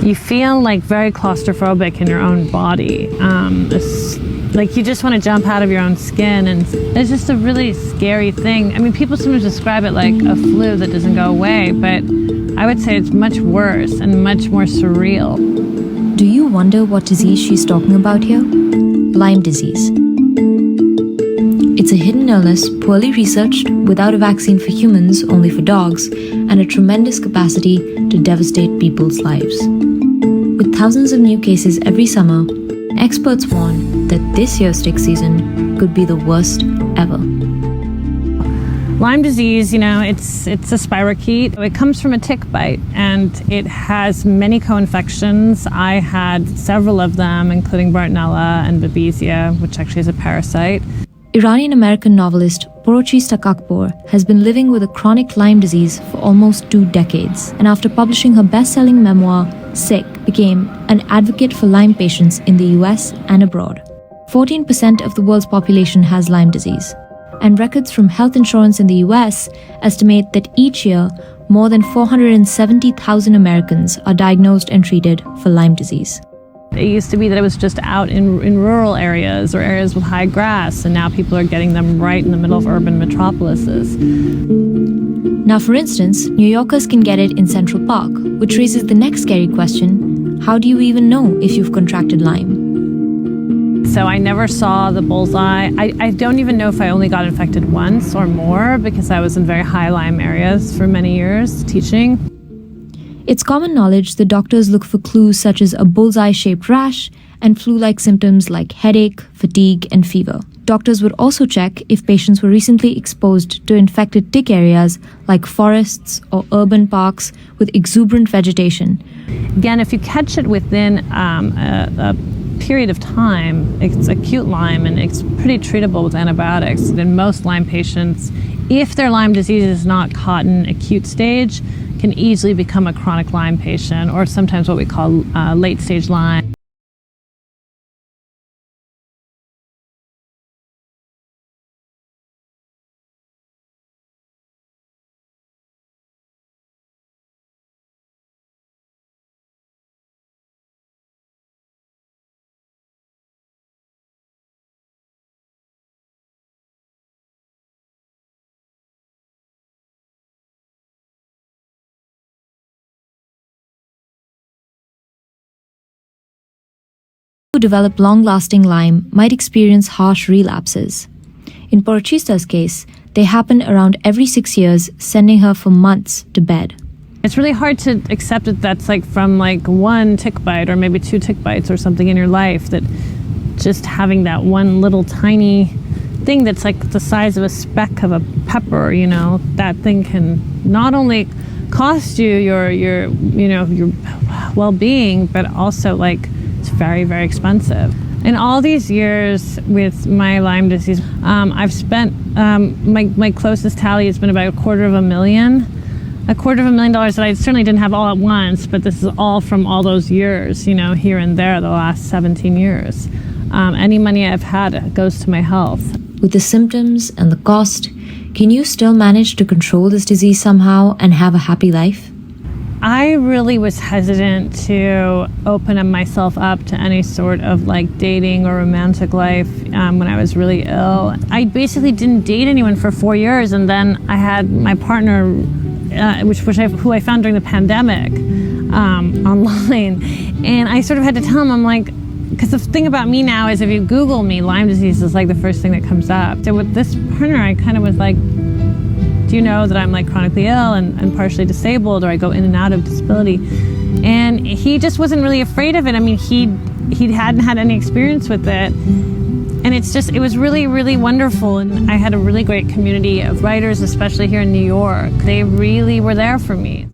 you feel like very claustrophobic in your own body. Like you just want to jump out of your own skin, and it's just a really scary thing. I mean, people sometimes describe it like a flu that doesn't go away, but I would say it's much worse and much more surreal. Do you wonder what disease she's talking about here? Lyme disease. It's a hidden illness, poorly researched, without a vaccine for humans, only for dogs, and a tremendous capacity to devastate people's lives. With thousands of new cases every summer, experts warn that this year's tick season could be the worst ever. Lyme disease, it's a spirochete. It comes from a tick bite, and it has many co-infections. I had several of them, including Bartonella and Babesia, which actually is a parasite. Iranian-American novelist Porochista Kakpour has been living with a chronic Lyme disease for almost 2 decades, and after publishing her best-selling memoir, Sick, became an advocate for Lyme patients in the US and abroad. 14% of the world's population has Lyme disease, and records from health insurance in the US estimate that each year, more than 470,000 Americans are diagnosed and treated for Lyme disease. It used to be that it was just out in rural areas or areas with high grass, and now people are getting them right in the middle of urban metropolises. Now, for instance, New Yorkers can get it in Central Park, which raises the next scary question: how do you even know if you've contracted Lyme? So I never saw the bullseye. I don't even know if I only got infected once or more, because I was in very high Lyme areas for many years teaching. It's common knowledge that doctors look for clues such as a bullseye-shaped rash and flu-like symptoms like headache, fatigue, and fever. Doctors would also check if patients were recently exposed to infected tick areas like forests or urban parks with exuberant vegetation. Again, if you catch it within a period of time, it's acute Lyme, and it's pretty treatable with antibiotics. In most Lyme patients, if their Lyme disease is not caught in acute stage, can easily become a chronic Lyme patient, or sometimes what we call late-stage Lyme. Who develop long-lasting Lyme might experience harsh relapses. In Porochista's case, they happen around every 6 years, sending her for months to bed. It's really hard to accept that that's from one tick bite or maybe 2 tick bites or something in your life, that just having that one little tiny thing that's like the size of a speck of a pepper, that thing can not only cost you your well-being, but also it's very, very expensive. In all these years with my Lyme disease, I've spent, my closest tally has been about $250,000. $250,000 that I certainly didn't have all at once, but this is all from all those years, here and there, the last 17 years. Any money I've had goes to my health. With the symptoms and the cost, can you still manage to control this disease somehow and have a happy life? I really was hesitant to open myself up to any sort of dating or romantic life when I was really ill. I basically didn't date anyone for 4 years, and then I had my partner, who I found during the pandemic online, and I sort of had to tell him, because the thing about me now is if you Google me, Lyme disease is the first thing that comes up. So with this partner, I kind of was do you know that I'm chronically ill and partially disabled, or I go in and out of disability? And he just wasn't really afraid of it. I mean, he hadn't had any experience with it. And it was really, really wonderful. And I had a really great community of writers, especially here in New York. They really were there for me.